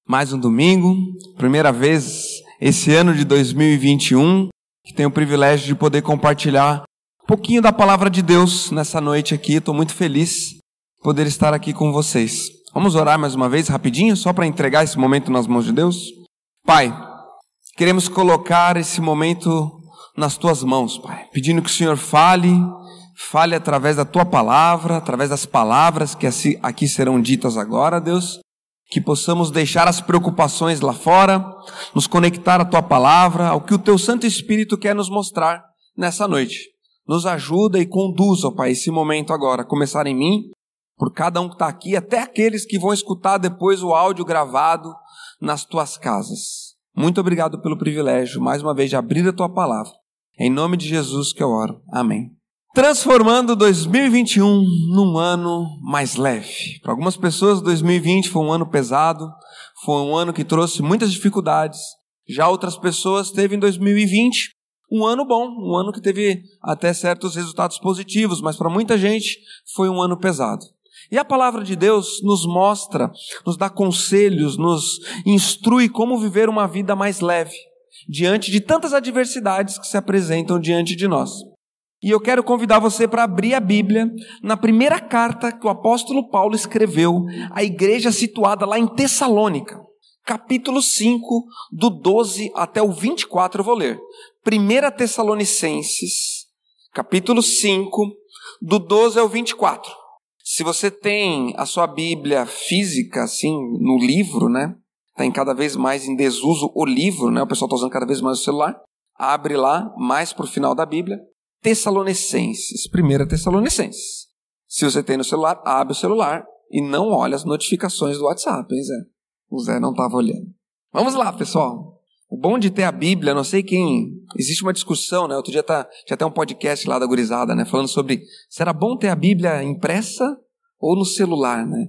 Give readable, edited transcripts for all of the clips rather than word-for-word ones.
Mais um domingo, primeira vez esse ano de 2021, que tenho o privilégio de poder compartilhar um pouquinho da palavra de Deus nessa noite aqui. Estou muito feliz de poder estar aqui com vocês. Vamos orar mais uma vez, rapidinho, só para entregar esse momento nas mãos de Deus? Pai, queremos colocar esse momento nas Tuas mãos, Pai, pedindo que o Senhor fale através da Tua palavra, através das palavras que aqui serão ditas agora, Deus, que possamos deixar as preocupações lá fora, nos conectar à Tua palavra, ao que o Teu Santo Espírito quer nos mostrar nessa noite. Nos ajuda e conduza, Pai, esse momento agora, a começar em mim, por cada um que está aqui, até aqueles que vão escutar depois o áudio gravado nas Tuas casas. Muito obrigado pelo privilégio, mais uma vez, de abrir a Tua palavra. Em nome de Jesus que eu oro. Amém. Transformando 2021 num ano mais leve. Para algumas pessoas, 2020 foi um ano pesado, foi um ano que trouxe muitas dificuldades. Já outras pessoas teve em 2020 um ano bom, um ano que teve até certos resultados positivos, mas para muita gente foi um ano pesado. E a palavra de Deus nos mostra, nos dá conselhos, nos instrui como viver uma vida mais leve, diante de tantas adversidades que se apresentam diante de nós. E eu quero convidar você para abrir a Bíblia na primeira carta que o apóstolo Paulo escreveu à igreja situada lá em Tessalônica, capítulo 5, do 12 até o 24, eu vou ler. 1 Tessalonicenses, capítulo 5, do 12 ao 24. Se você tem a sua Bíblia física, assim, no livro, né? Está em cada vez mais em desuso o livro, né? O pessoal está usando cada vez mais o celular. Abre lá, mais para o final da Bíblia. Tessalonicenses, 1 Tessalonicenses. Se você tem no celular, abre o celular e não olha as notificações do WhatsApp, hein, Zé? O Zé não estava olhando. Vamos lá, pessoal. O bom de ter a Bíblia, não sei quem... Existe uma discussão, né? Outro dia já tem um podcast lá da gurizada, né? Falando sobre, será bom ter a Bíblia impressa ou no celular, né?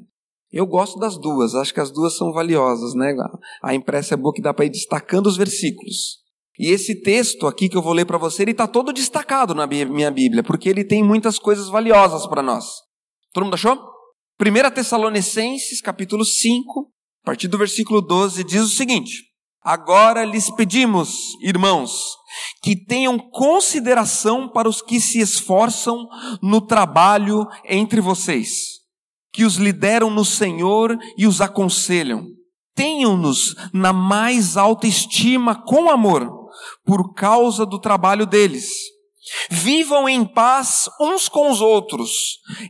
Eu gosto das duas, acho que as duas são valiosas, né? A impressa é boa que dá para ir destacando os versículos. E esse texto aqui que eu vou ler para você, ele está todo destacado na minha Bíblia, porque ele tem muitas coisas valiosas para nós. Todo mundo achou? 1 Tessalonicenses, capítulo 5, a partir do versículo 12, diz o seguinte: agora lhes pedimos, irmãos, que tenham consideração para os que se esforçam no trabalho entre vocês, que os lideram no Senhor e os aconselham. Tenham-nos na mais alta estima com amor, por causa do trabalho deles. Vivam em paz uns com os outros.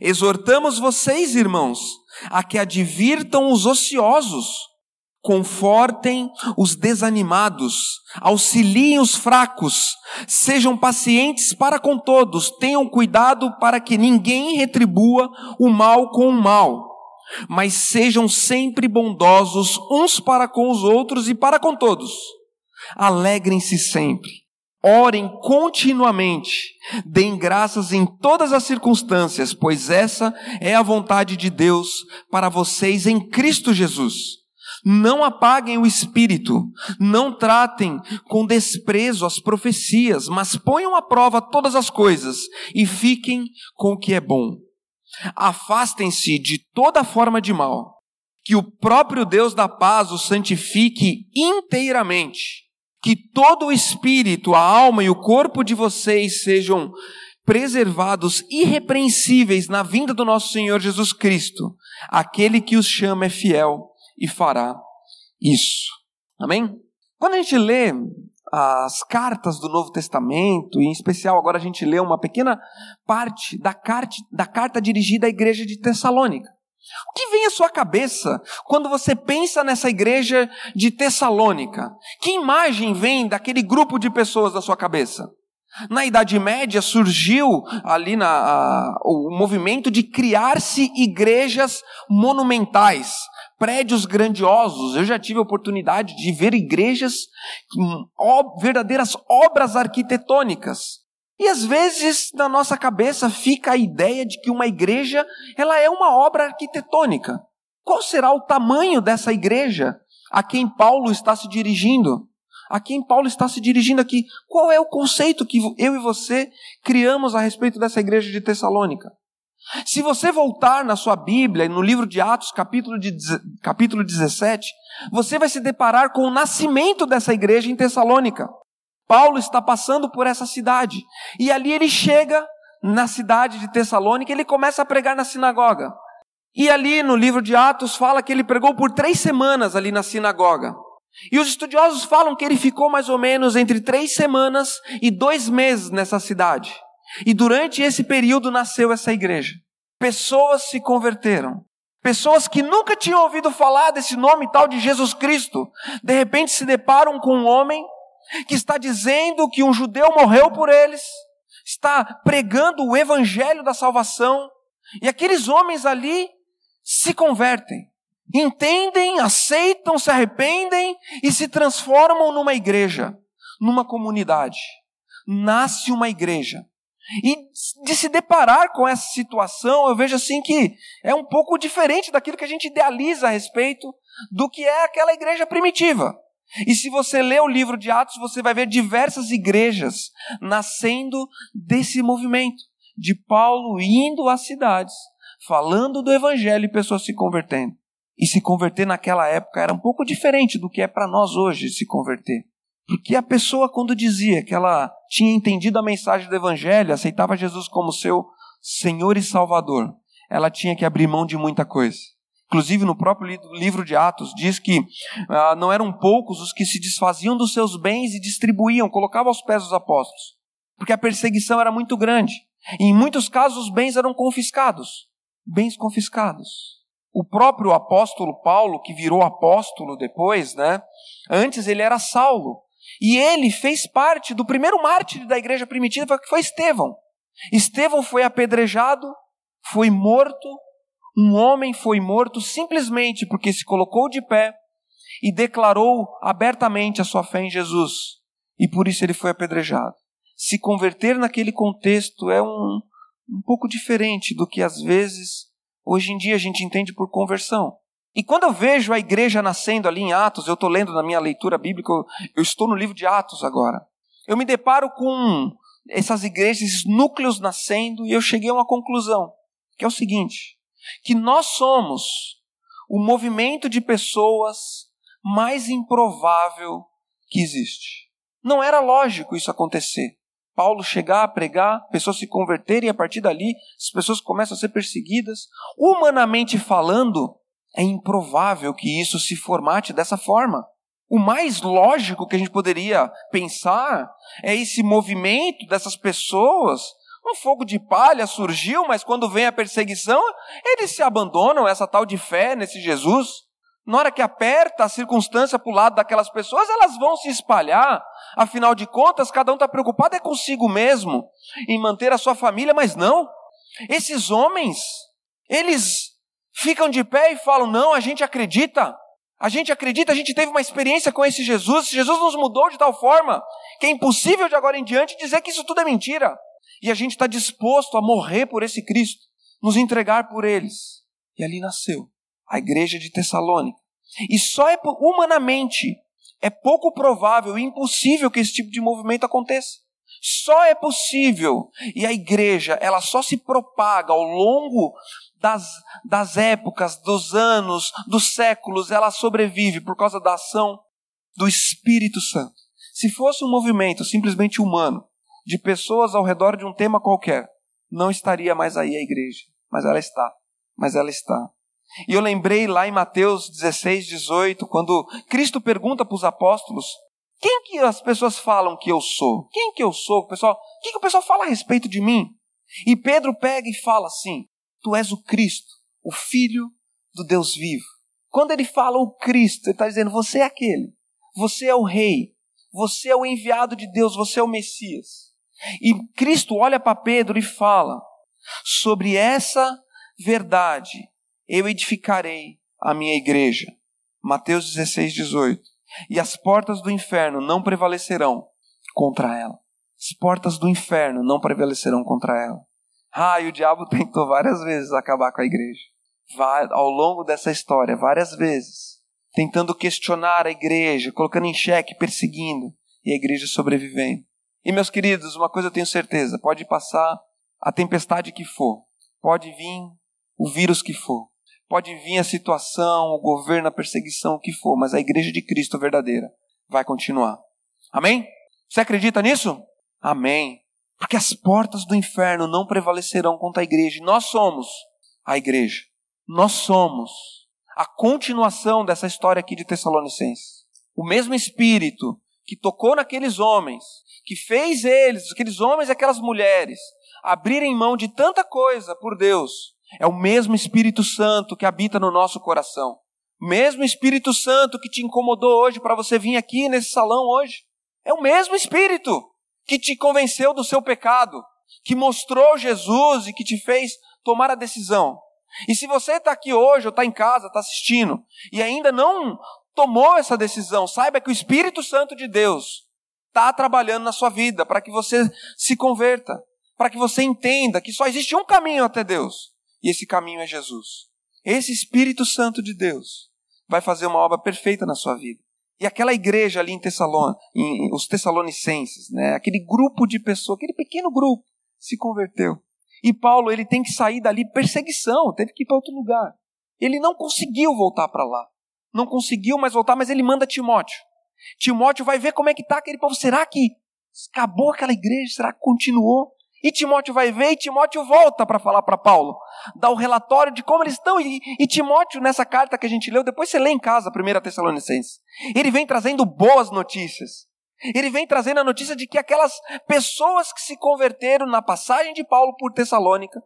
Exortamos vocês, irmãos, a que advirtam os ociosos, confortem os desanimados, auxiliem os fracos, sejam pacientes para com todos, tenham cuidado para que ninguém retribua o mal com o mal, mas sejam sempre bondosos uns para com os outros e para com todos. Alegrem-se sempre, orem continuamente, deem graças em todas as circunstâncias, pois essa é a vontade de Deus para vocês em Cristo Jesus. Não apaguem o espírito, não tratem com desprezo as profecias, mas ponham à prova todas as coisas e fiquem com o que é bom. Afastem-se de toda forma de mal, que o próprio Deus da paz os santifique inteiramente. Que todo o espírito, a alma e o corpo de vocês sejam preservados irrepreensíveis na vinda do nosso Senhor Jesus Cristo. Aquele que os chama é fiel e fará isso. Amém? Quando a gente lê as cartas do Novo Testamento, e em especial agora a gente lê uma pequena parte da carta dirigida à igreja de Tessalônica, o que vem à sua cabeça quando você pensa nessa igreja de Tessalônica? Que imagem vem daquele grupo de pessoas da sua cabeça? Na Idade Média surgiu ali o movimento de criar-se igrejas monumentais, prédios grandiosos. Eu já tive a oportunidade de ver igrejas, verdadeiras obras arquitetônicas. E às vezes na nossa cabeça fica a ideia de que uma igreja, ela é uma obra arquitetônica. Qual será o tamanho dessa igreja a quem Paulo está se dirigindo? A quem Paulo está se dirigindo aqui? Qual é o conceito que eu e você criamos a respeito dessa igreja de Tessalônica? Se você voltar na sua Bíblia, no livro de Atos, capítulo 17, você vai se deparar com o nascimento dessa igreja em Tessalônica. Paulo está passando por essa cidade, e ali ele chega na cidade de Tessalônica e ele começa a pregar na sinagoga. E ali no livro de Atos fala que ele pregou por 3 semanas ali na sinagoga. E os estudiosos falam que ele ficou mais ou menos entre 3 semanas e 2 meses nessa cidade. E durante esse período nasceu essa igreja. Pessoas se converteram. Pessoas que nunca tinham ouvido falar desse nome tal de Jesus Cristo, de repente se deparam com um homem que está dizendo que um judeu morreu por eles, está pregando o evangelho da salvação, e aqueles homens ali se convertem, entendem, aceitam, se arrependem e se transformam numa igreja, numa comunidade. Nasce uma igreja. E de se deparar com essa situação, eu vejo assim que é um pouco diferente daquilo que a gente idealiza a respeito do que é aquela igreja primitiva. E se você ler o livro de Atos, você vai ver diversas igrejas nascendo desse movimento, de Paulo indo às cidades, falando do evangelho e pessoas se convertendo. E se converter naquela época era um pouco diferente do que é para nós hoje se converter. Porque a pessoa, quando dizia que ela tinha entendido a mensagem do evangelho, aceitava Jesus como seu Senhor e Salvador, ela tinha que abrir mão de muita coisa. Inclusive no próprio livro de Atos diz que não eram poucos os que se desfaziam dos seus bens e distribuíam, colocavam aos pés dos apóstolos. Porque a perseguição era muito grande. E em muitos casos os bens eram confiscados. Bens confiscados. O próprio apóstolo Paulo, que virou apóstolo depois, antes ele era Saulo. E ele fez parte do primeiro mártir da igreja primitiva, que foi Estevão. Estevão foi apedrejado, foi morto. Um homem foi morto simplesmente porque se colocou de pé e declarou abertamente a sua fé em Jesus. E por isso ele foi apedrejado. Se converter naquele contexto é um pouco diferente do que às vezes, hoje em dia, a gente entende por conversão. E quando eu vejo a igreja nascendo ali em Atos, eu estou lendo na minha leitura bíblica, eu estou no livro de Atos agora. Eu me deparo com essas igrejas, esses núcleos nascendo, e eu cheguei a uma conclusão, que é o seguinte, que nós somos o movimento de pessoas mais improvável que existe. Não era lógico isso acontecer. Paulo chegar a pregar, pessoas se converterem, e a partir dali as pessoas começam a ser perseguidas. Humanamente falando, é improvável que isso se formate dessa forma. O mais lógico que a gente poderia pensar é esse movimento dessas pessoas. Um fogo de palha surgiu, mas quando vem a perseguição, eles se abandonam essa tal de fé nesse Jesus. Na hora que aperta a circunstância para o lado daquelas pessoas, elas vão se espalhar. Afinal de contas, cada um está preocupado consigo mesmo, em manter a sua família, mas não. Esses homens, eles ficam de pé e falam, não, a gente acredita, a gente teve uma experiência com esse Jesus nos mudou de tal forma, que é impossível de agora em diante dizer que isso tudo é mentira. E a gente está disposto a morrer por esse Cristo, nos entregar por eles. E ali nasceu a igreja de Tessalônica. E só humanamente é pouco provável e impossível que esse tipo de movimento aconteça. Só é possível. E a igreja, ela só se propaga ao longo das épocas, dos anos, dos séculos. Ela sobrevive por causa da ação do Espírito Santo. Se fosse um movimento simplesmente humano, de pessoas ao redor de um tema qualquer, não estaria mais aí a igreja. Mas ela está. E eu lembrei lá em Mateus 16, 18, quando Cristo pergunta para os apóstolos, quem que as pessoas falam que eu sou? Quem que eu sou? O que o pessoal fala a respeito de mim? E Pedro pega e fala assim, tu és o Cristo, o Filho do Deus vivo. Quando ele fala o Cristo, ele está dizendo, você é aquele, você é o Rei, você é o enviado de Deus, você é o Messias. E Cristo olha para Pedro e fala, sobre essa verdade eu edificarei a minha igreja. Mateus 16, 18. E as portas do inferno não prevalecerão contra ela. As portas do inferno não prevalecerão contra ela. E o diabo tentou várias vezes acabar com a igreja. Ao longo dessa história, várias vezes. Tentando questionar a igreja, colocando em xeque, perseguindo. E a igreja sobrevivendo. E meus queridos, uma coisa eu tenho certeza, pode passar a tempestade que for. Pode vir o vírus que for. Pode vir a situação, o governo, a perseguição, o que for. Mas a igreja de Cristo verdadeira vai continuar. Amém? Você acredita nisso? Amém. Porque as portas do inferno não prevalecerão contra a igreja. E nós somos a igreja. Nós somos a continuação dessa história aqui de Tessalonicenses. O mesmo Espírito que tocou naqueles homens, que fez eles, aqueles homens e aquelas mulheres, abrirem mão de tanta coisa por Deus, é o mesmo Espírito Santo que habita no nosso coração. O mesmo Espírito Santo que te incomodou hoje para você vir aqui nesse salão hoje. É o mesmo Espírito que te convenceu do seu pecado, que mostrou Jesus e que te fez tomar a decisão. E se você está aqui hoje, ou está em casa, está assistindo, e ainda não tomou essa decisão, saiba que o Espírito Santo de Deus está trabalhando na sua vida para que você se converta, para que você entenda que só existe um caminho até Deus, e esse caminho é Jesus. Esse Espírito Santo de Deus vai fazer uma obra perfeita na sua vida. E aquela igreja ali em os Tessalonicenses, né, aquele grupo de pessoas, aquele pequeno grupo, se converteu. E Paulo, ele tem que sair dali, perseguição, teve que ir para outro lugar. Ele não conseguiu voltar para lá. Não conseguiu mais voltar, mas ele manda Timóteo. Timóteo vai ver como é que está aquele povo. Será que acabou aquela igreja? Será que continuou? E Timóteo vai ver, e Timóteo volta para falar para Paulo. Dá o relatório de como eles estão. E Timóteo, nessa carta que a gente leu, depois você lê em casa, 1 Tessalonicenses. Ele vem trazendo boas notícias. Ele vem trazendo a notícia de que aquelas pessoas que se converteram na passagem de Paulo por Tessalônica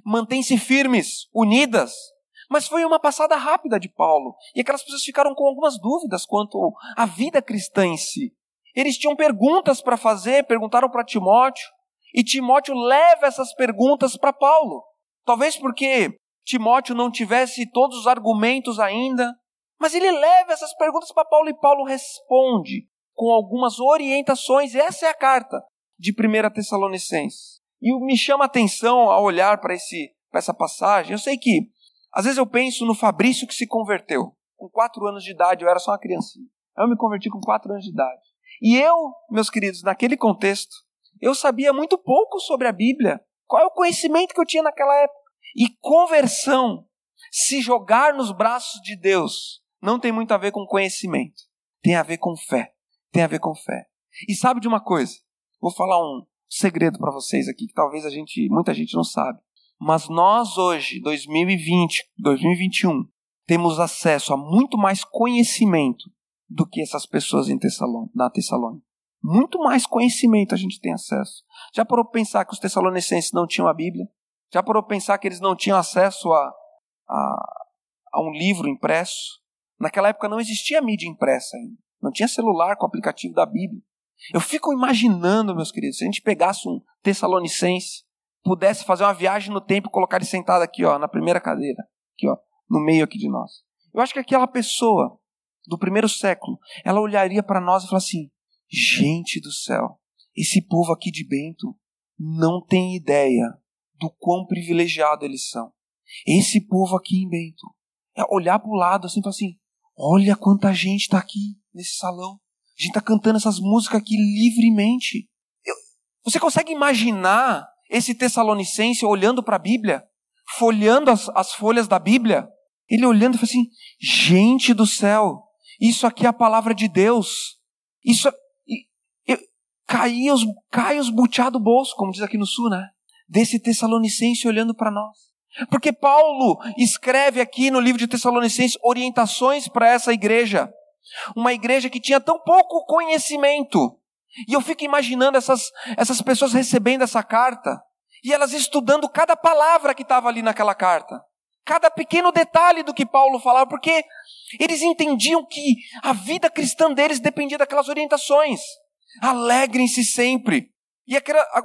mantêm-se firmes, unidas. Mas foi uma passada rápida de Paulo. E aquelas pessoas ficaram com algumas dúvidas quanto à vida cristã em si. Eles tinham perguntas para fazer, perguntaram para Timóteo. E Timóteo leva essas perguntas para Paulo. Talvez porque Timóteo não tivesse todos os argumentos ainda. Mas ele leva essas perguntas para Paulo e Paulo responde com algumas orientações. Essa é a carta de 1 Tessalonicenses. E me chama a atenção ao olhar para essa passagem. Eu sei que, às vezes eu penso no Fabrício que se converteu. Com 4 anos de idade, eu era só uma criancinha. Eu me converti com 4 anos de idade. E eu, meus queridos, naquele contexto, eu sabia muito pouco sobre a Bíblia. Qual é o conhecimento que eu tinha naquela época? E conversão, se jogar nos braços de Deus, não tem muito a ver com conhecimento. Tem a ver com fé. Tem a ver com fé. E sabe de uma coisa? Vou falar um segredo para vocês aqui, que talvez muita gente não sabe. Mas nós hoje, 2020, 2021, temos acesso a muito mais conhecimento do que essas pessoas na Tessalônica. Muito mais conhecimento a gente tem acesso. Já parou para pensar que os tessalonicenses não tinham a Bíblia? Já parou para pensar que eles não tinham acesso a um livro impresso? Naquela época não existia mídia impressa ainda. Não tinha celular com o aplicativo da Bíblia. Eu fico imaginando, meus queridos, se a gente pegasse um tessalonicense, pudesse fazer uma viagem no tempo e colocar ele sentado aqui, ó, na primeira cadeira, aqui, ó, no meio aqui de nós. Eu acho que aquela pessoa do primeiro século, ela olharia para nós e falaria assim: gente do céu, esse povo aqui de Bento não tem ideia do quão privilegiado eles são. Esse povo aqui em Bento, é olhar para o lado assim e falar assim: olha quanta gente está aqui nesse salão. A gente está cantando essas músicas aqui livremente. Você consegue imaginar esse tessalonicense olhando para a Bíblia? Folheando as folhas da Bíblia? Ele olhando e fala assim: gente do céu, isso aqui é a palavra de Deus. Isso cai os butiá do bolso, como diz aqui no sul, né? Desse tessalonicense olhando para nós. Porque Paulo escreve aqui no livro de Tessalonicenses orientações para essa igreja. Uma igreja que tinha tão pouco conhecimento. E eu fico imaginando essas pessoas recebendo essa carta e elas estudando cada palavra que estava ali naquela carta. Cada pequeno detalhe do que Paulo falava, porque eles entendiam que a vida cristã deles dependia daquelas orientações. Alegrem-se sempre. E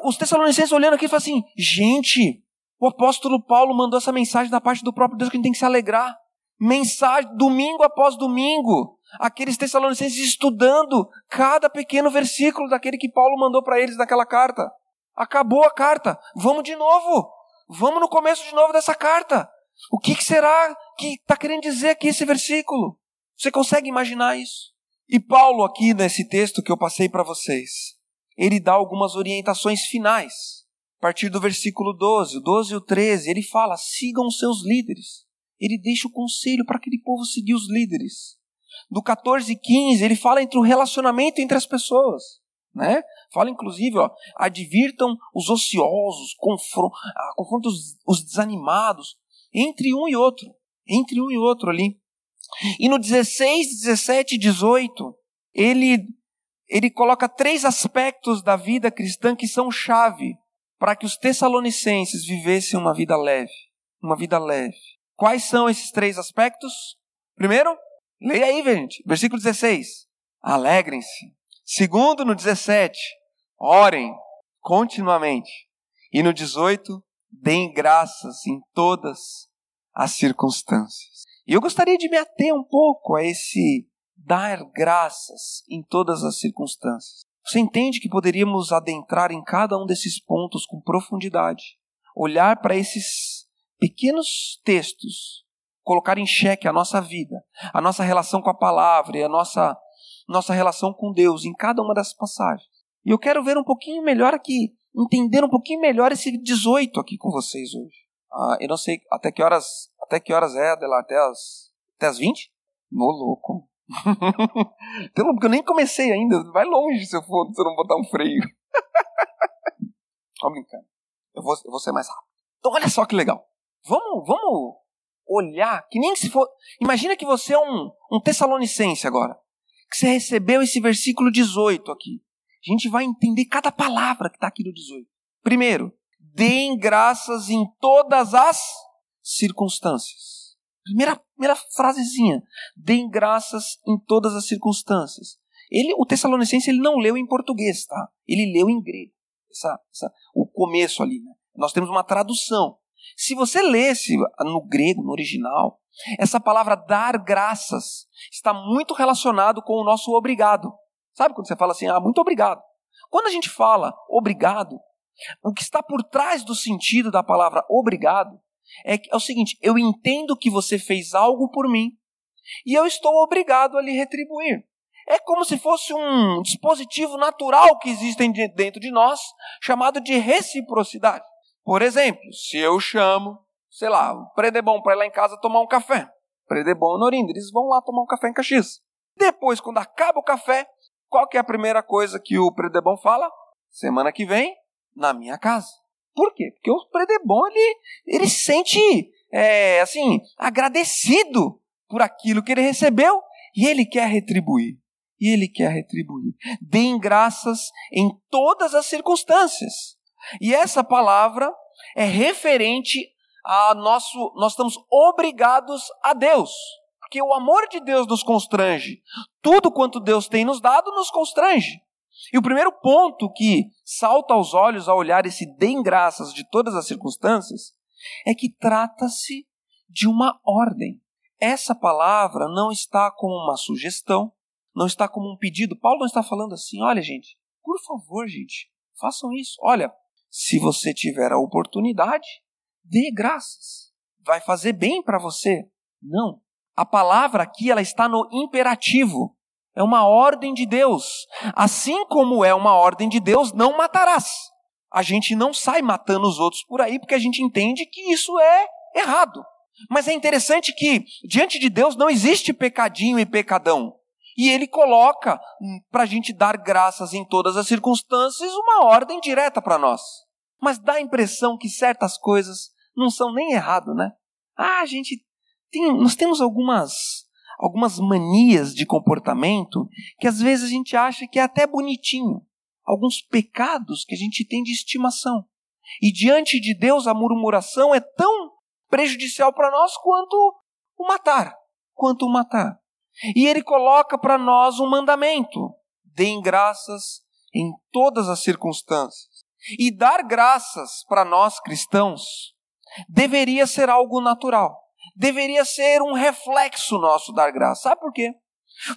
os tessalonicenses olhando aqui falam assim: gente, o apóstolo Paulo mandou essa mensagem da parte do próprio Deus que a gente tem que se alegrar. Mensagem, domingo após domingo. Aqueles tessalonicenses estudando cada pequeno versículo daquele que Paulo mandou para eles naquela carta. Acabou a carta. Vamos de novo. Vamos no começo de novo dessa carta. O que será que está querendo dizer aqui esse versículo? Você consegue imaginar isso? E Paulo aqui nesse texto que eu passei para vocês, ele dá algumas orientações finais partir do versículo 12, o 12 e o 13, ele fala, sigam os seus líderes. Ele deixa o conselho para aquele povo seguir os líderes. Do 14 e 15, ele fala entre o relacionamento entre as pessoas. Né? Fala inclusive, advirtam os ociosos, confrontam os desanimados, entre um e outro ali. E no 16, 17 e 18, ele coloca 3 aspectos da vida cristã que são chave para que os tessalonicenses vivessem uma vida leve. Uma vida leve. Quais são esses 3 aspectos? Primeiro, leia aí, gente, versículo 16. Alegrem-se. Segundo, no 17, orem continuamente. E no 18, deem graças em todas as circunstâncias. E eu gostaria de me ater um pouco a esse dar graças em todas as circunstâncias. Você entende que poderíamos adentrar em cada um desses pontos com profundidade, olhar para esses pequenos textos, colocar em xeque a nossa vida, a nossa relação com a palavra e a nossa relação com Deus em cada uma dessas passagens. E eu quero ver um pouquinho melhor aqui, entender um pouquinho melhor esse 18 aqui com vocês hoje. Eu não sei até que horas é, Adela? Até as 20? Ô, louco. Porque eu nem comecei ainda. Vai longe se eu não botar um freio. Tô brincando. Eu vou ser mais rápido. Então olha só que legal. Vamos olhar, que nem se for... Imagina que você é um tessalonicense agora, que você recebeu esse versículo 18 aqui. A gente vai entender cada palavra que está aqui no 18. Primeiro, deem graças em todas as circunstâncias. Primeira frasezinha. Deem graças em todas as circunstâncias. O tessalonicense, ele não leu em português, tá? Ele leu em grego. O começo ali, né? Nós temos uma tradução. Se você lesse no grego, no original, essa palavra dar graças está muito relacionado com o nosso obrigado. Sabe quando você fala assim, muito obrigado? Quando a gente fala obrigado, o que está por trás do sentido da palavra obrigado é o seguinte, eu entendo que você fez algo por mim e eu estou obrigado a lhe retribuir. É como se fosse um dispositivo natural que existe dentro de nós, chamado de reciprocidade. Por exemplo, se eu chamo, o Predebon para ir lá em casa tomar um café. Predebon e Norinda, eles vão lá tomar um café em Caxias. Depois, quando acaba o café, qual que é a primeira coisa que o Predebon fala? Semana que vem, na minha casa. Por quê? Porque o Predebon, ele se sente, agradecido por aquilo que ele recebeu e ele quer retribuir. Deem graças em todas as circunstâncias. E essa palavra é referente a nós estamos obrigados a Deus. Porque o amor de Deus nos constrange. Tudo quanto Deus tem nos dado nos constrange. E o primeiro ponto que salta aos olhos ao olhar esse deem graças de todas as circunstâncias é que trata-se de uma ordem. Essa palavra não está como uma sugestão, não está como um pedido. Paulo não está falando assim, olha gente, por favor gente, façam isso. Olha, se você tiver a oportunidade, dê graças. Vai fazer bem para você. Não. A palavra aqui ela está no imperativo. É uma ordem de Deus. Assim como é uma ordem de Deus, não matarás. A gente não sai matando os outros por aí porque a gente entende que isso é errado. Mas é interessante que diante de Deus não existe pecadinho e pecadão. E ele coloca para a gente dar graças em todas as circunstâncias uma ordem direta para nós. Mas dá a impressão que certas coisas não são nem errado, né? Nós temos algumas manias de comportamento que às vezes a gente acha que é até bonitinho. Alguns pecados que a gente tem de estimação. E diante de Deus a murmuração é tão prejudicial para nós quanto o matar. E ele coloca para nós um mandamento. Deem graças em todas as circunstâncias. E dar graças para nós cristãos deveria ser algo natural. Deveria ser um reflexo nosso dar graça. Sabe por quê?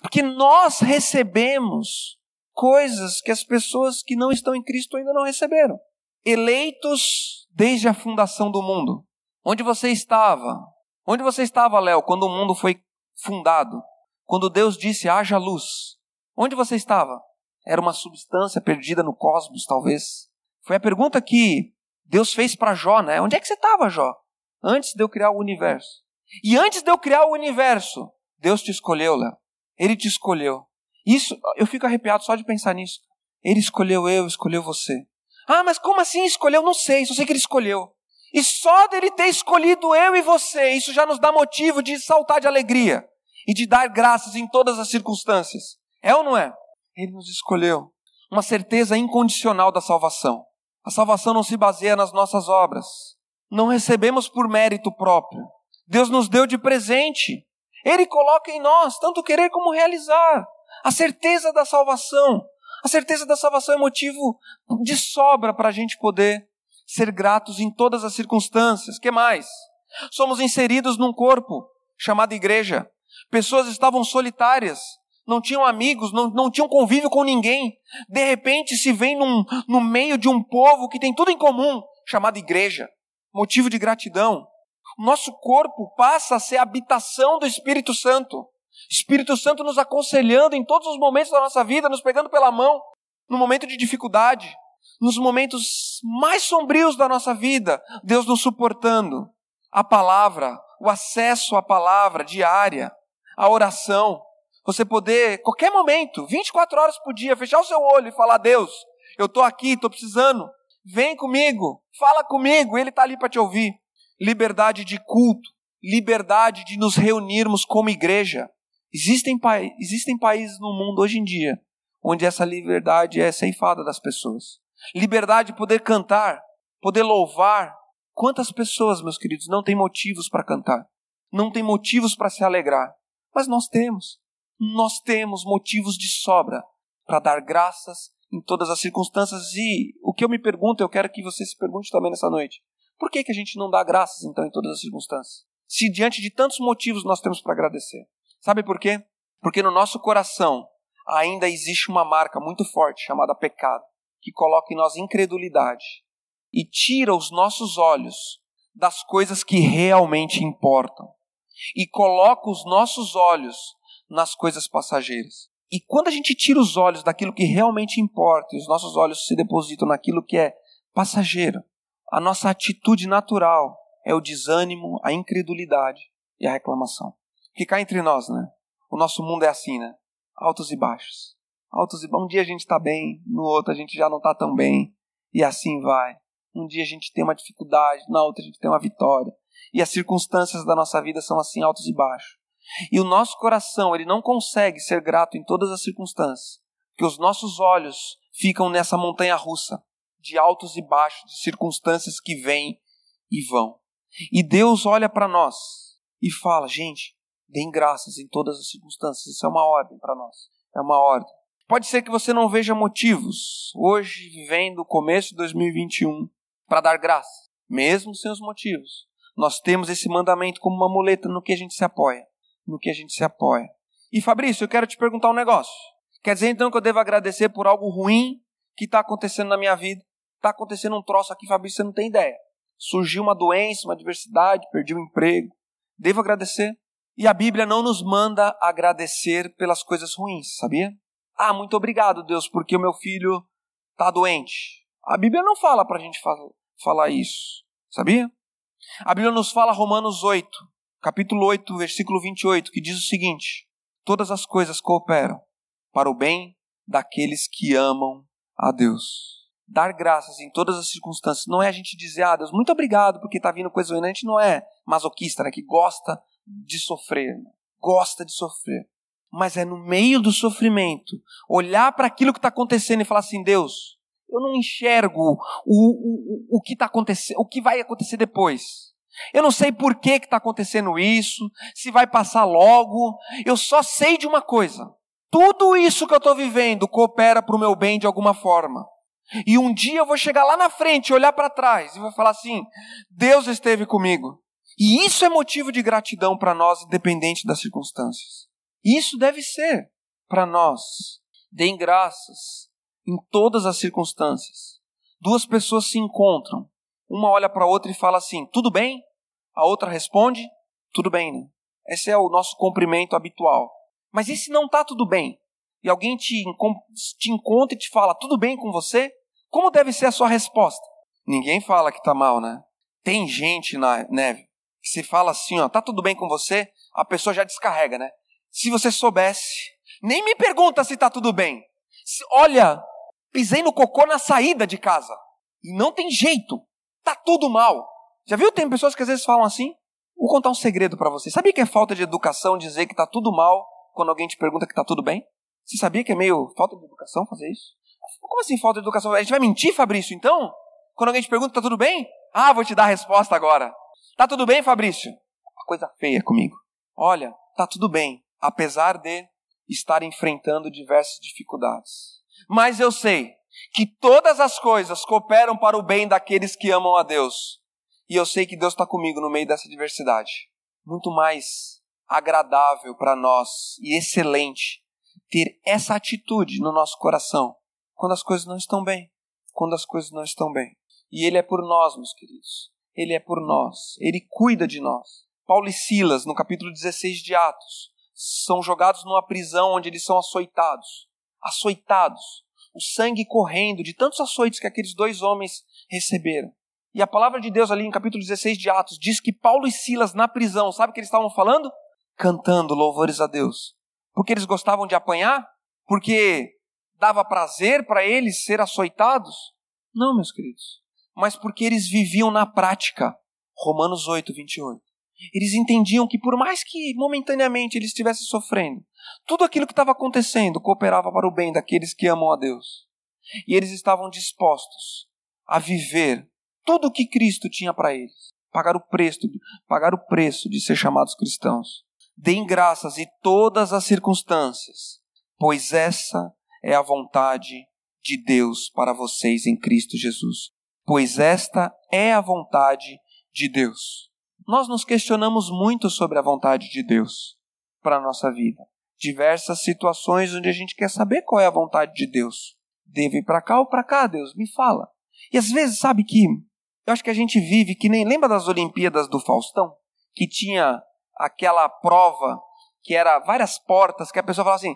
Porque nós recebemos coisas que as pessoas que não estão em Cristo ainda não receberam. Eleitos desde a fundação do mundo. Onde você estava? Onde você estava, Léo, quando o mundo foi fundado? Quando Deus disse, haja luz. Onde você estava? Era uma substância perdida no cosmos, talvez. Foi a pergunta que Deus fez para Jó, né? Onde é que você estava, Jó? Antes de eu criar o universo. E antes de eu criar o universo, Deus te escolheu, Léo. Ele te escolheu. Isso, eu fico arrepiado só de pensar nisso. Ele escolheu eu, escolheu você. Ah, mas como assim escolheu? Não sei, só sei que ele escolheu. E só dele ter escolhido eu e você, isso já nos dá motivo de saltar de alegria e de dar graças em todas as circunstâncias. É ou não é? Ele nos escolheu. Uma certeza incondicional da salvação. A salvação não se baseia nas nossas obras. Não recebemos por mérito próprio. Deus nos deu de presente. Ele coloca em nós tanto querer como realizar. A certeza da salvação. A certeza da salvação é motivo de sobra para a gente poder ser gratos em todas as circunstâncias. O que mais? Somos inseridos num corpo chamado igreja. Pessoas estavam solitárias, não tinham amigos, não tinham convívio com ninguém. De repente se vem no meio de um povo que tem tudo em comum, chamado igreja. Motivo de gratidão. Nosso corpo passa a ser a habitação do Espírito Santo. Espírito Santo nos aconselhando em todos os momentos da nossa vida, nos pegando pela mão, no momento de dificuldade, nos momentos mais sombrios da nossa vida, Deus nos suportando. A palavra, o acesso à palavra diária, a oração, você poder, qualquer momento, 24 horas por dia, fechar o seu olho e falar: Deus, eu estou aqui, estou precisando, vem comigo, fala comigo, Ele está ali para te ouvir. Liberdade de culto, liberdade de nos reunirmos como igreja. Existem países no mundo hoje em dia onde essa liberdade é ceifada das pessoas. Liberdade de poder cantar, poder louvar. Quantas pessoas, meus queridos, não têm motivos para cantar? Não têm motivos para se alegrar. Mas nós temos. Nós temos motivos de sobra para dar graças em todas as circunstâncias. E o que eu me pergunto, eu quero que você se pergunte também nessa noite. Por que a gente não dá graças, então, em todas as circunstâncias? Se diante de tantos motivos nós temos para agradecer. Sabe por quê? Porque no nosso coração ainda existe uma marca muito forte chamada pecado, que coloca em nós incredulidade e tira os nossos olhos das coisas que realmente importam e coloca os nossos olhos nas coisas passageiras. E quando a gente tira os olhos daquilo que realmente importa e os nossos olhos se depositam naquilo que é passageiro, a nossa atitude natural é o desânimo, a incredulidade e a reclamação. Que cá entre nós, né? O nosso mundo é assim, né? Altos e baixos. Altos e baixos. Um dia a gente está bem, no outro a gente já não está tão bem. E assim vai. Um dia a gente tem uma dificuldade, na outra a gente tem uma vitória. E as circunstâncias da nossa vida são assim, altos e baixos. E o nosso coração, ele não consegue ser grato em todas as circunstâncias. Porque os nossos olhos ficam nessa montanha russa de altos e baixos, de circunstâncias que vêm e vão. E Deus olha para nós e fala: gente, deem graças em todas as circunstâncias. Isso é uma ordem para nós. É uma ordem. Pode ser que você não veja motivos hoje, vivendo o começo de 2021, para dar graça, mesmo sem os motivos. Nós temos esse mandamento como uma muleta no que a gente se apoia. No que a gente se apoia. E Fabrício, eu quero te perguntar um negócio. Quer dizer então que eu devo agradecer por algo ruim que está acontecendo na minha vida? Está acontecendo um troço aqui, Fabrício, você não tem ideia. Surgiu uma doença, uma adversidade, perdi o emprego. Devo agradecer? E a Bíblia não nos manda agradecer pelas coisas ruins, sabia? Ah, muito obrigado, Deus, porque o meu filho está doente. A Bíblia não fala para a gente falar isso, sabia? A Bíblia nos fala, Romanos 8, capítulo 8, versículo 28, que diz o seguinte: todas as coisas cooperam para o bem daqueles que amam a Deus. Dar graças em todas as circunstâncias não é a gente dizer: ah, Deus, muito obrigado porque está vindo coisa ruim. A gente não é masoquista, né, que gosta de sofrer, né? Gosta de sofrer. Mas é no meio do sofrimento, olhar para aquilo que está acontecendo e falar assim: Deus, eu não enxergo o que está acontecendo, o que vai acontecer depois. Eu não sei por que está acontecendo isso, se vai passar logo. Eu só sei de uma coisa: tudo isso que eu estou vivendo coopera para o meu bem de alguma forma. E um dia eu vou chegar lá na frente, olhar para trás e vou falar assim: Deus esteve comigo. E isso é motivo de gratidão para nós, independente das circunstâncias. Isso deve ser para nós. Deem graças em todas as circunstâncias. Duas pessoas se encontram. Uma olha para a outra e fala assim: tudo bem? A outra responde: tudo bem, né? Esse é o nosso cumprimento habitual. Mas e se não está tudo bem? E alguém te encontra e te fala: tudo bem com você? Como deve ser a sua resposta? Ninguém fala que tá mal, né? Tem gente, Neve, que se fala assim, ó, tá tudo bem com você, a pessoa já descarrega, né? Se você soubesse, nem me pergunta se tá tudo bem. Olha, pisei no cocô na saída de casa. E não tem jeito, tá tudo mal. Já viu? Tem pessoas que às vezes falam assim. Vou contar um segredo pra você. Sabia que é falta de educação dizer que tá tudo mal quando alguém te pergunta que tá tudo bem? Você sabia que é meio falta de educação fazer isso? Como assim falta de educação? A gente vai mentir, Fabrício, então? Quando alguém te pergunta, tá tudo bem? Ah, vou te dar a resposta agora. Tá tudo bem, Fabrício? Uma coisa feia comigo. Olha, tá tudo bem, apesar de estar enfrentando diversas dificuldades. Mas eu sei que todas as coisas cooperam para o bem daqueles que amam a Deus. E eu sei que Deus está comigo no meio dessa diversidade. Muito mais agradável para nós e excelente ter essa atitude no nosso coração quando as coisas não estão bem. Quando as coisas não estão bem. E Ele é por nós, meus queridos. Ele é por nós. Ele cuida de nós. Paulo e Silas, no capítulo 16 de Atos, são jogados numa prisão onde eles são açoitados. Açoitados. O sangue correndo de tantos açoites que aqueles dois homens receberam. E a palavra de Deus ali no capítulo 16 de Atos diz que Paulo e Silas na prisão, sabe o que eles estavam falando? Cantando louvores a Deus. Porque eles gostavam de apanhar? Porque dava prazer para eles ser açoitados? Não, meus queridos. Mas porque eles viviam na prática. Romanos 8, 28. Eles entendiam que por mais que momentaneamente eles estivessem sofrendo, tudo aquilo que estava acontecendo cooperava para o bem daqueles que amam a Deus. E eles estavam dispostos a viver tudo o que Cristo tinha para eles. Pagar o preço de ser chamados cristãos. Deem graças em todas as circunstâncias, pois essa é a vontade de Deus para vocês em Cristo Jesus. Pois esta é a vontade de Deus. Nós nos questionamos muito sobre a vontade de Deus para a nossa vida. Diversas situações onde a gente quer saber qual é a vontade de Deus. Devo ir para cá ou para cá, Deus? Me fala. E às vezes, sabe que eu acho que a gente vive que nem... Lembra das Olimpíadas do Faustão? Que tinha aquela prova que era várias portas, que a pessoa falava assim...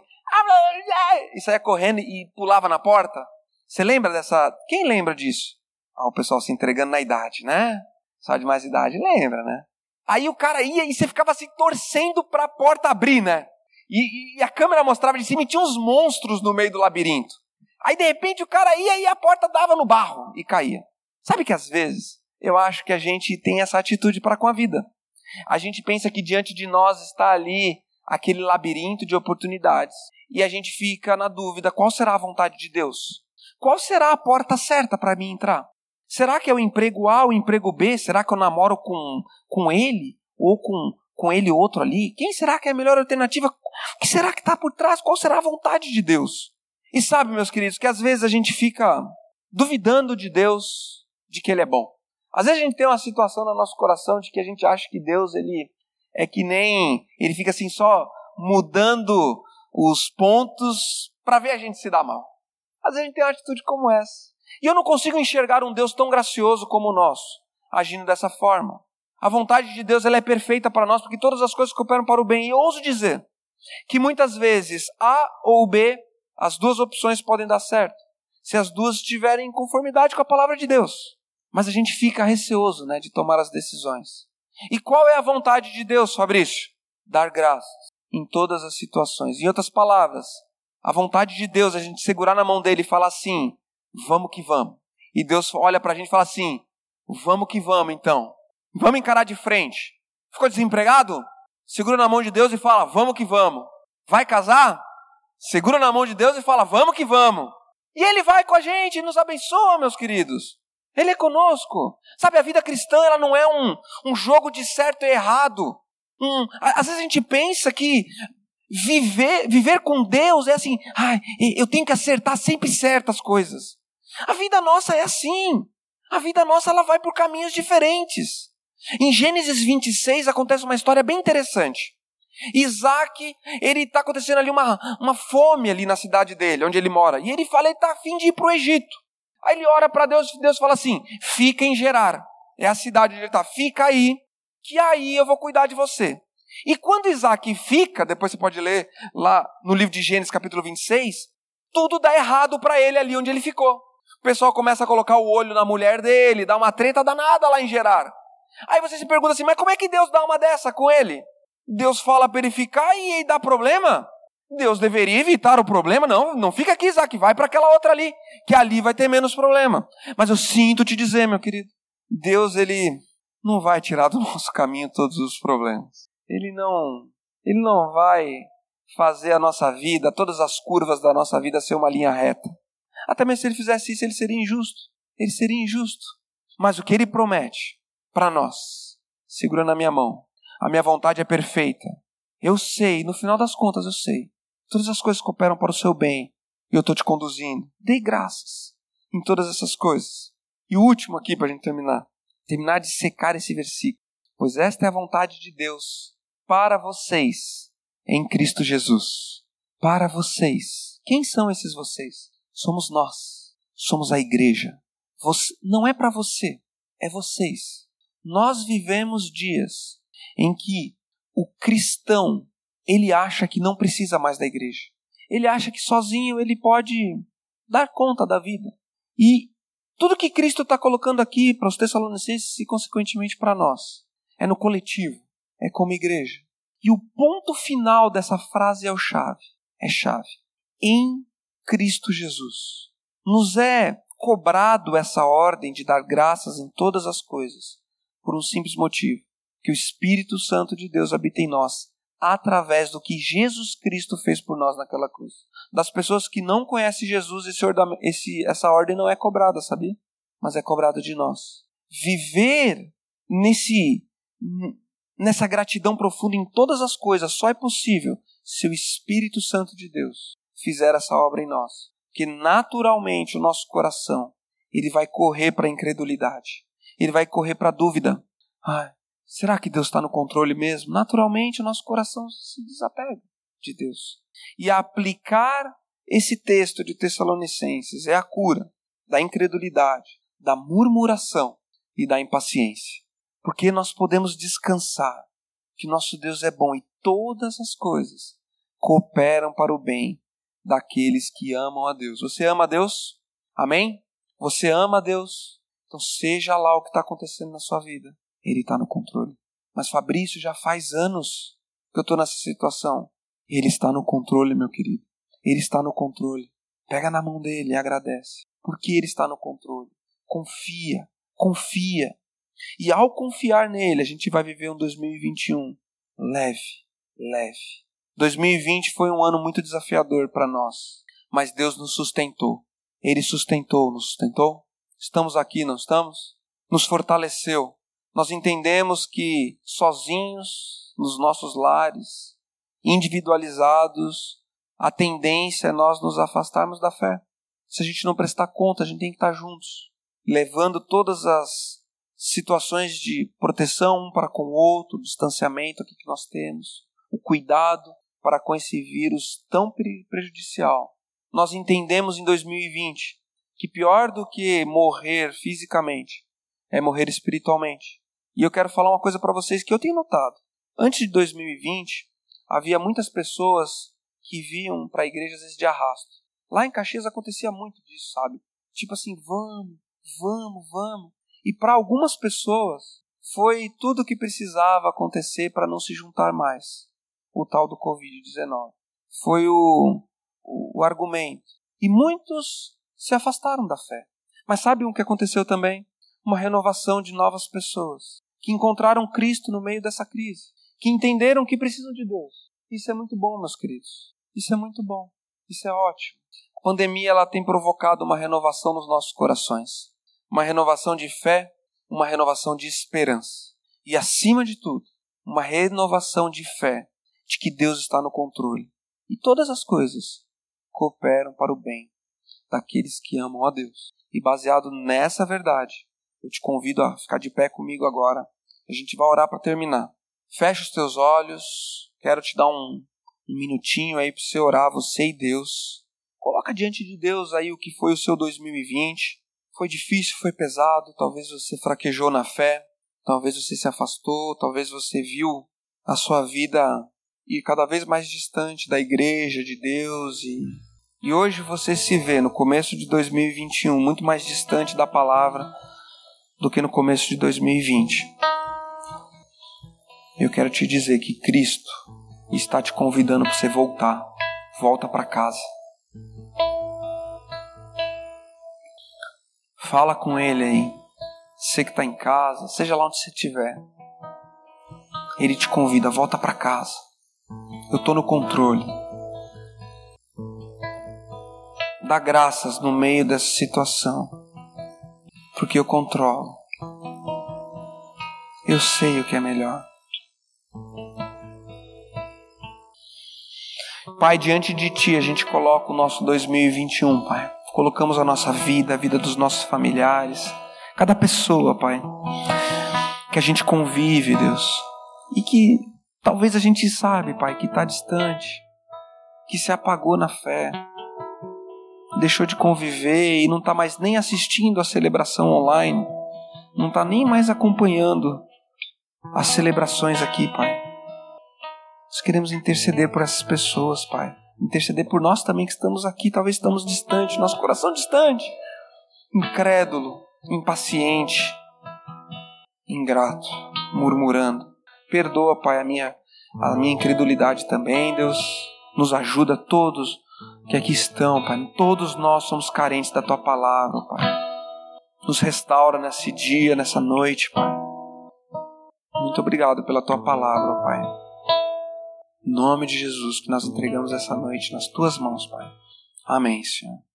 E saía correndo e pulava na porta. Você lembra dessa... Quem lembra disso? O pessoal se entregando na idade, né? Só de mais idade lembra, né? Aí o cara ia e você ficava assim torcendo para a porta abrir, né? E a câmera mostrava de cima e tinha uns monstros no meio do labirinto. Aí de repente o cara ia e a porta dava no barro e caía. Sabe que às vezes eu acho que a gente tem essa atitude para com a vida. A gente pensa que diante de nós está ali aquele labirinto de oportunidades. E a gente fica na dúvida, qual será a vontade de Deus? Qual será a porta certa para mim entrar? Será que é o emprego A ou o emprego B? Será que eu namoro com ele? Ou com ele outro ali? Quem será que é a melhor alternativa? O que será que está por trás? Qual será a vontade de Deus? E sabe, meus queridos, que às vezes a gente fica duvidando de Deus, de que Ele é bom. Às vezes a gente tem uma situação no nosso coração de que a gente acha que Deus, Ele é que nem... Ele fica assim só mudando os pontos para ver a gente se dar mal. Às vezes a gente tem uma atitude como essa. E eu não consigo enxergar um Deus tão gracioso como o nosso, agindo dessa forma. A vontade de Deus ela é perfeita para nós, porque todas as coisas cooperam para o bem. E eu ouso dizer que muitas vezes A ou B, as duas opções podem dar certo, se as duas estiverem em conformidade com a palavra de Deus. Mas a gente fica receoso, né, de tomar as decisões. E qual é a vontade de Deus, Fabrício? Dar graças em todas as situações. Em outras palavras, a vontade de Deus é a gente segurar na mão dele e falar assim, vamos que vamos. E Deus olha pra gente e fala assim, vamos que vamos então. Vamos encarar de frente. Ficou desempregado? Segura na mão de Deus e fala, vamos que vamos. Vai casar? Segura na mão de Deus e fala, vamos que vamos. E Ele vai com a gente e nos abençoa, meus queridos. Ele é conosco. Sabe, a vida cristã ela não é um jogo de certo e errado. Às vezes a gente pensa que viver com Deus é assim, eu tenho que acertar sempre certas coisas. A vida nossa é assim. A vida nossa ela vai por caminhos diferentes. Em Gênesis 26 acontece uma história bem interessante. Isaac, ele está acontecendo ali uma fome ali na cidade dele, onde ele mora. E ele fala, ele está a fim de ir para o Egito. Aí ele ora para Deus, Deus fala assim, fica em Gerar. É a cidade onde ele está, fica aí, que aí eu vou cuidar de você. E quando Isaac fica, depois você pode ler lá no livro de Gênesis capítulo 26, tudo dá errado para ele ali onde ele ficou. O pessoal começa a colocar o olho na mulher dele, dá uma treta danada lá em Gerar. Aí você se pergunta assim, mas como é que Deus dá uma dessa com ele? Deus fala para ele ficar e aí dá problema? Deus deveria evitar o problema? Não fica aqui, Isaac, vai para aquela outra ali, que ali vai ter menos problema. Mas eu sinto te dizer, meu querido, Deus, ele não vai tirar do nosso caminho todos os problemas. Ele não vai fazer a nossa vida, todas as curvas da nossa vida ser uma linha reta. Até mesmo se ele fizesse isso, ele seria injusto. Ele seria injusto. Mas o que ele promete para nós, segura na minha mão, a minha vontade é perfeita. Eu sei, no final das contas eu sei. Todas as coisas cooperam para o seu bem. E eu estou te conduzindo. Dê graças em todas essas coisas. E o último aqui para a gente terminar de secar esse versículo. Pois esta é a vontade de Deus para vocês em Cristo Jesus. Para vocês. Quem são esses vocês? Somos nós. Somos a igreja. Não é para você, é vocês. Nós vivemos dias em que o cristão, ele acha que não precisa mais da igreja. Ele acha que sozinho ele pode dar conta da vida. E tudo que Cristo está colocando aqui para os Tessalonicenses e consequentemente para nós, é no coletivo, é como igreja. E o ponto final dessa frase é chave. Em Cristo Jesus. Nos é cobrado essa ordem de dar graças em todas as coisas, por um simples motivo, que o Espírito Santo de Deus habita em nós, através do que Jesus Cristo fez por nós naquela cruz. Das pessoas que não conhecem Jesus, essa ordem não é cobrada, sabia? Mas é cobrada de nós. Viver nessa gratidão profunda em todas as coisas só é possível se o Espírito Santo de Deus fizer essa obra em nós. Que naturalmente o nosso coração, ele vai correr para a incredulidade. Ele vai correr para a dúvida. Será que Deus está no controle mesmo? Naturalmente o nosso coração se desapega de Deus. E aplicar esse texto de Tessalonicenses é a cura da incredulidade, da murmuração e da impaciência. Porque nós podemos descansar que nosso Deus é bom e todas as coisas cooperam para o bem daqueles que amam a Deus. Você ama a Deus? Amém? Você ama a Deus? Então seja lá o que está acontecendo na sua vida. Ele está no controle. Mas Fabrício, já faz anos que eu estou nessa situação. Ele está no controle, meu querido. Ele está no controle. Pega na mão dele e agradece. Porque ele está no controle. Confia. E ao confiar nele, a gente vai viver um 2021 leve. 2020 foi um ano muito desafiador para nós. Mas Deus nos sustentou. Ele nos sustentou? Estamos aqui, não estamos? Nos fortaleceu. Nós entendemos que sozinhos, nos nossos lares, individualizados, a tendência é nós nos afastarmos da fé. Se a gente não prestar conta, a gente tem que estar juntos, levando todas as situações de proteção um para com o outro, o distanciamento aqui que nós temos, o cuidado para com esse vírus tão prejudicial. Nós entendemos em 2020 que pior do que morrer fisicamente é morrer espiritualmente. E eu quero falar uma coisa para vocês que eu tenho notado. Antes de 2020, havia muitas pessoas que vinham para a igreja às vezes de arrasto. Lá em Caxias acontecia muito disso, sabe? Tipo assim, vamos. E para algumas pessoas, foi tudo o que precisava acontecer para não se juntar mais. O tal do Covid-19. Foi o argumento. E muitos se afastaram da fé. Mas sabe o que aconteceu também? Uma renovação de novas pessoas que encontraram Cristo no meio dessa crise, que entenderam que precisam de Deus. Isso é muito bom, meus queridos. Isso é muito bom. Isso é ótimo. A pandemia ela tem provocado uma renovação nos nossos corações. Uma renovação de fé, uma renovação de esperança. E acima de tudo, uma renovação de fé de que Deus está no controle. E todas as coisas cooperam para o bem daqueles que amam a Deus. E baseado nessa verdade, eu te convido a ficar de pé comigo agora. A gente vai orar para terminar. Fecha os teus olhos. Quero te dar um minutinho aí para você orar, você e Deus. Coloca diante de Deus aí o que foi o seu 2020. Foi difícil, foi pesado. Talvez você fraquejou na fé. Talvez você se afastou. Talvez você viu a sua vida ir cada vez mais distante da igreja, de Deus. E E hoje você se vê no começo de 2021 muito mais distante da palavra do que no começo de 2020. Eu quero te dizer que Cristo está te convidando para você voltar. Volta para casa. Fala com Ele aí. Você que está em casa, seja lá onde você estiver. Ele te convida, volta para casa. Eu estou no controle. Dá graças no meio dessa situação, porque eu controlo. Eu sei o que é melhor. Pai, diante de Ti a gente coloca o nosso 2021, Pai. Colocamos a nossa vida, a vida dos nossos familiares, cada pessoa, Pai, que a gente convive, Deus, e que talvez a gente sabe, Pai, que está distante, que se apagou na fé, deixou de conviver e não está mais nem assistindo a celebração online, não está nem mais acompanhando as celebrações aqui, Pai. Nós queremos interceder por essas pessoas, Pai. Interceder por nós também que estamos aqui, talvez estamos distantes, nosso coração distante, incrédulo, impaciente, ingrato, murmurando. Perdoa, Pai, a minha incredulidade também, Deus. Nos ajuda todos que aqui estão, Pai. Todos nós somos carentes da Tua palavra, Pai. Nos restaura nesse dia, nessa noite, Pai. Muito obrigado pela Tua palavra, Pai. Em nome de Jesus, que nós entregamos essa noite nas Tuas mãos, Pai. Amém, Senhor.